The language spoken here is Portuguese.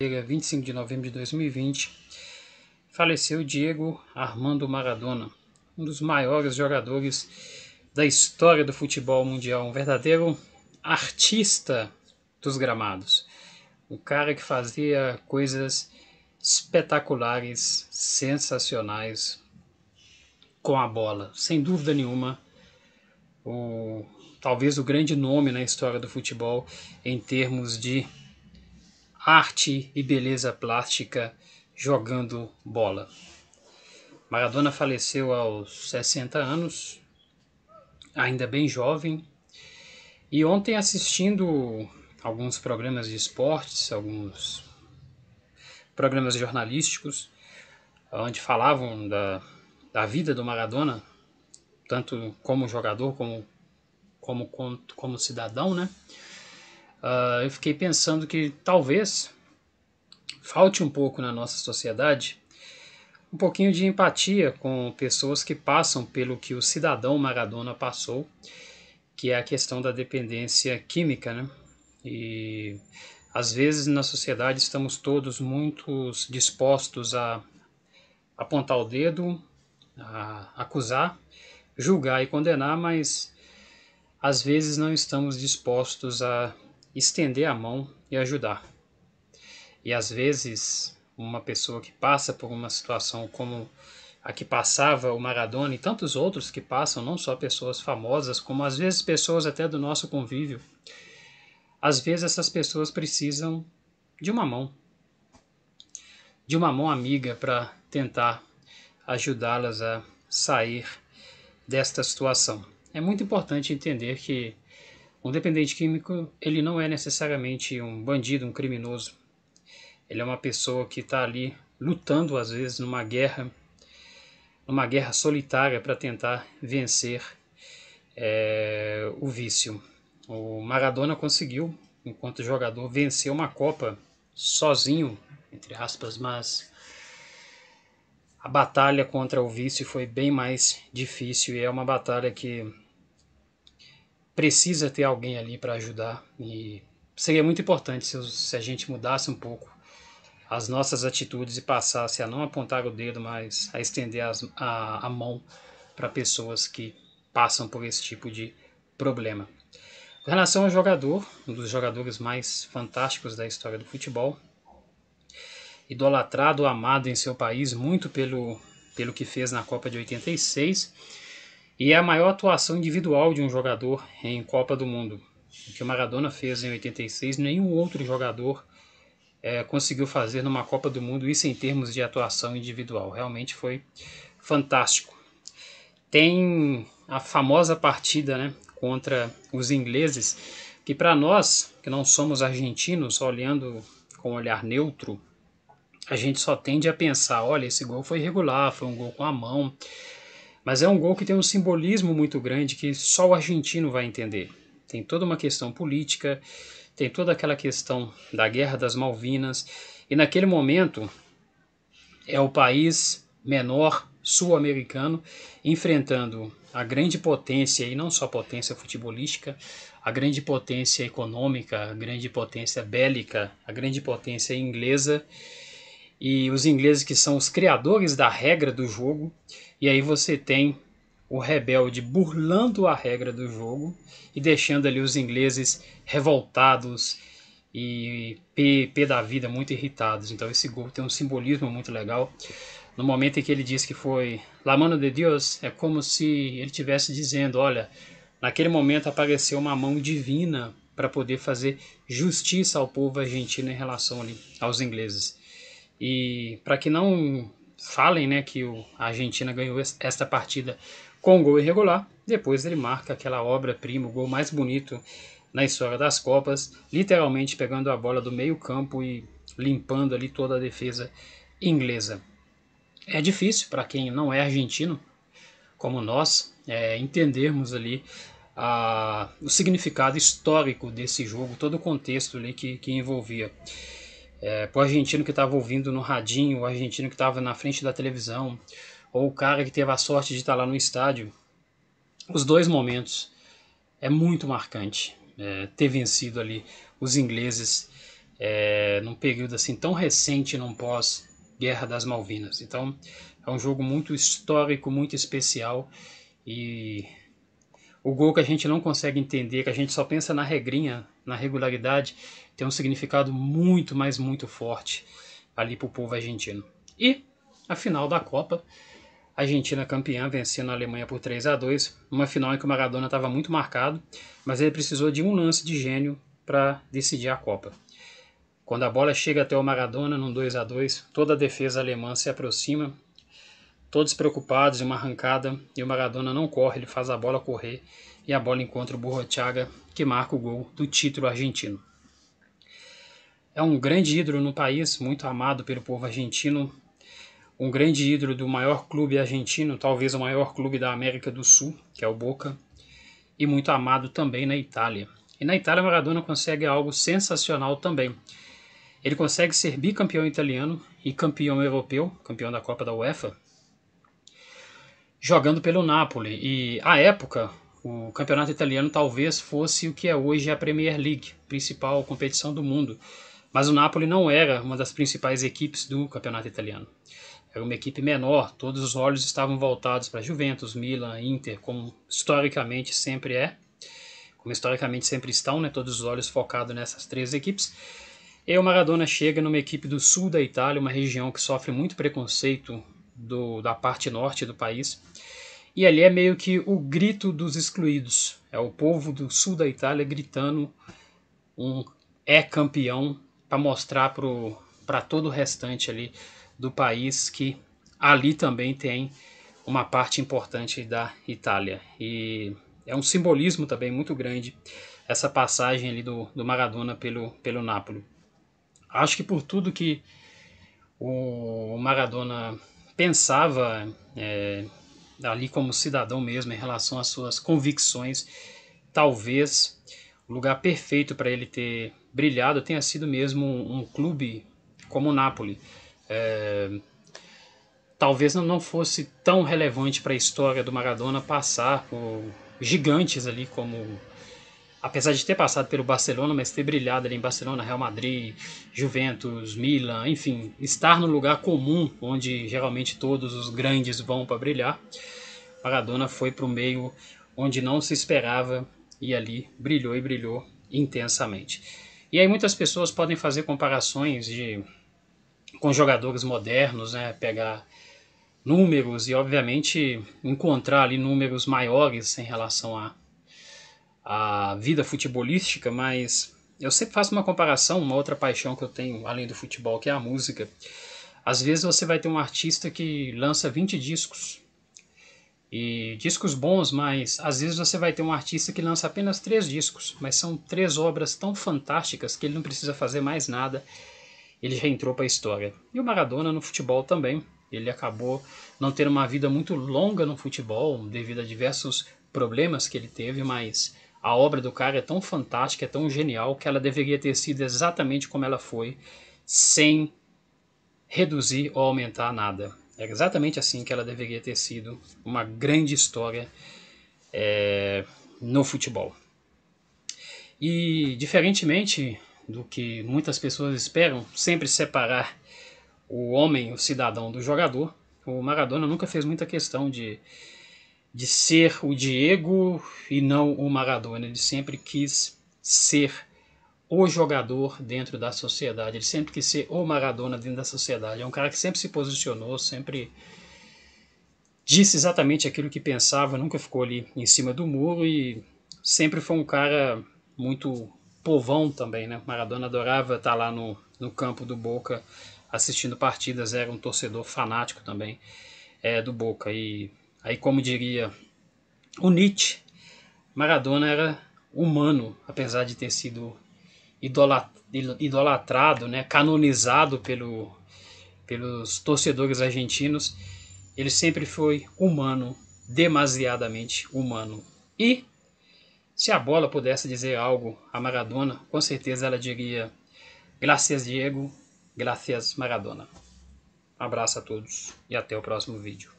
25 de novembro de 2020, faleceu Diego Armando Maradona, um dos maiores jogadores da história do futebol mundial, um verdadeiro artista dos gramados, um cara que fazia coisas espetaculares, sensacionais com a bola, sem dúvida nenhuma, talvez o grande nome na história do futebol em termos de arte e beleza plástica jogando bola. Maradona faleceu aos 60 anos, ainda bem jovem, e ontem assistindo alguns programas de esportes, alguns programas jornalísticos, onde falavam da vida do Maradona, tanto como jogador como cidadão, né? Eu fiquei pensando que talvez falte um pouco na nossa sociedade um pouquinho de empatia com pessoas que passam pelo que o cidadão Maradona passou, que é a questão da dependência química, né? E às vezes na sociedade estamos todos muito dispostos a apontar o dedo, a acusar, julgar e condenar, mas às vezes não estamos dispostos a estender a mão e ajudar. E às vezes uma pessoa que passa por uma situação como a que passava o Maradona e tantos outros que passam, não só pessoas famosas, como às vezes pessoas até do nosso convívio, às vezes essas pessoas precisam de uma mão amiga para tentar ajudá-las a sair desta situação. É muito importante entender que um dependente químico, ele não é necessariamente um bandido, um criminoso. Ele é uma pessoa que está ali lutando, às vezes, numa guerra solitária para tentar vencer o vício. O Maradona conseguiu, enquanto jogador, vencer uma Copa sozinho, entre aspas, mas a batalha contra o vício foi bem mais difícil e é uma batalha que precisa ter alguém ali para ajudar, e seria muito importante se a gente mudasse um pouco as nossas atitudes e passasse a não apontar o dedo, mas a estender a mão para pessoas que passam por esse tipo de problema. Com relação ao jogador, um dos jogadores mais fantásticos da história do futebol, idolatrado, amado em seu país, muito pelo que fez na Copa de 86, e é a maior atuação individual de um jogador em Copa do Mundo. O que o Maradona fez em 86, nenhum outro jogador conseguiu fazer numa Copa do Mundo, isso em termos de atuação individual. Realmente foi fantástico. Tem a famosa partida, né, contra os ingleses, que para nós, que não somos argentinos, olhando com um olhar neutro, a gente só tende a pensar, olha, esse gol foi irregular, foi um gol com a mão, mas é um gol que tem um simbolismo muito grande que só o argentino vai entender. Tem toda uma questão política, tem toda aquela questão da Guerra das Malvinas, e naquele momento é o país menor sul-americano enfrentando a grande potência, e não só potência futebolística, a grande potência econômica, a grande potência bélica, a grande potência inglesa, e os ingleses que são os criadores da regra do jogo, e aí você tem o rebelde burlando a regra do jogo e deixando ali os ingleses revoltados e pé da vida, muito irritados. Então esse gol tem um simbolismo muito legal. No momento em que ele diz que foi La mano de Deus, é como se ele estivesse dizendo, olha, naquele momento apareceu uma mão divina para poder fazer justiça ao povo argentino em relação ali aos ingleses. E para que não falem, né, que a Argentina ganhou esta partida com um gol irregular, depois ele marca aquela obra-prima, o gol mais bonito na história das Copas, literalmente pegando a bola do meio campo e limpando ali toda a defesa inglesa. É difícil para quem não é argentino, como nós, entendermos ali o significado histórico desse jogo, todo o contexto ali que envolvia. Para o argentino que estava ouvindo no radinho, o argentino que estava na frente da televisão, ou o cara que teve a sorte de estar lá no estádio, os dois momentos é muito marcante. Ter vencido ali os ingleses num período assim tão recente, num pós-Guerra das Malvinas. Então é um jogo muito histórico, muito especial, e o gol que a gente não consegue entender, que a gente só pensa na regrinha, na regularidade, tem um significado muito, mas muito forte ali para o povo argentino. E a final da Copa, a Argentina campeã, vencendo a Alemanha por 3-2, uma final em que o Maradona estava muito marcado, mas ele precisou de um lance de gênio para decidir a Copa. Quando a bola chega até o Maradona, num 2-2, toda a defesa alemã se aproxima, todos preocupados em uma arrancada, e o Maradona não corre, ele faz a bola correr, e a bola encontra o Burruchaga, que marca o gol do título argentino. É um grande ídolo no país, muito amado pelo povo argentino, um grande ídolo do maior clube argentino, talvez o maior clube da América do Sul, que é o Boca, e muito amado também na Itália. E na Itália, Maradona consegue algo sensacional também. Ele consegue ser bicampeão italiano e campeão europeu, campeão da Copa da UEFA, jogando pelo Napoli. E, à época, o campeonato italiano talvez fosse o que é hoje a Premier League, principal competição do mundo. Mas o Napoli não era uma das principais equipes do campeonato italiano. Era uma equipe menor, todos os olhos estavam voltados para Juventus, Milan, Inter, como historicamente sempre estão, né, todos os olhos focados nessas três equipes. E o Maradona chega numa equipe do sul da Itália, uma região que sofre muito preconceito da parte norte do país. E ali é meio que o grito dos excluídos. É o povo do sul da Itália gritando campeão, para mostrar para todo o restante ali do país que ali também tem uma parte importante da Itália. E é um simbolismo também muito grande essa passagem ali do Maradona pelo Napoli. Acho que por tudo que o Maradona pensava ali como cidadão mesmo, em relação às suas convicções, talvez o lugar perfeito para ele ter brilhado tenha sido mesmo um clube como o Napoli. Talvez não fosse tão relevante para a história do Maradona passar por gigantes ali como, apesar de ter passado pelo Barcelona, mas ter brilhado ali em Barcelona, Real Madrid, Juventus, Milan, enfim, estar no lugar comum onde geralmente todos os grandes vão para brilhar. Maradona foi para o meio onde não se esperava e ali brilhou, e brilhou intensamente. E aí muitas pessoas podem fazer comparações com jogadores modernos, né, pegar números e obviamente encontrar ali números maiores em relação à vida futebolística, mas eu sempre faço uma comparação, uma outra paixão que eu tenho além do futebol, que é a música. Às vezes você vai ter um artista que lança 20 discos, e discos bons, mas às vezes você vai ter um artista que lança apenas 3 discos, mas são 3 obras tão fantásticas que ele não precisa fazer mais nada, ele já entrou para a história. E o Maradona no futebol também, ele acabou não tendo uma vida muito longa no futebol, devido a diversos problemas que ele teve, mas a obra do cara é tão fantástica, é tão genial, que ela deveria ter sido exatamente como ela foi, sem reduzir ou aumentar nada. É exatamente assim que ela deveria ter sido, uma grande história no futebol. E diferentemente do que muitas pessoas esperam, sempre separar o homem, o cidadão, do jogador, o Maradona nunca fez muita questão de ser o Diego e não o Maradona. Ele sempre quis ser o jogador dentro da sociedade, ele sempre quis ser o Maradona dentro da sociedade. É um cara que sempre se posicionou, sempre disse exatamente aquilo que pensava, nunca ficou ali em cima do muro, e sempre foi um cara muito povão também, né? Maradona adorava estar lá no campo do Boca assistindo partidas, era um torcedor fanático também do Boca. E aí, como diria o Nietzsche, Maradona era humano, apesar de ter sido idolatrado, né, canonizado pelos torcedores argentinos. Ele sempre foi humano, demasiadamente humano. E se a bola pudesse dizer algo a Maradona, com certeza ela diria: gracias Diego, gracias Maradona. Um abraço a todos e até o próximo vídeo.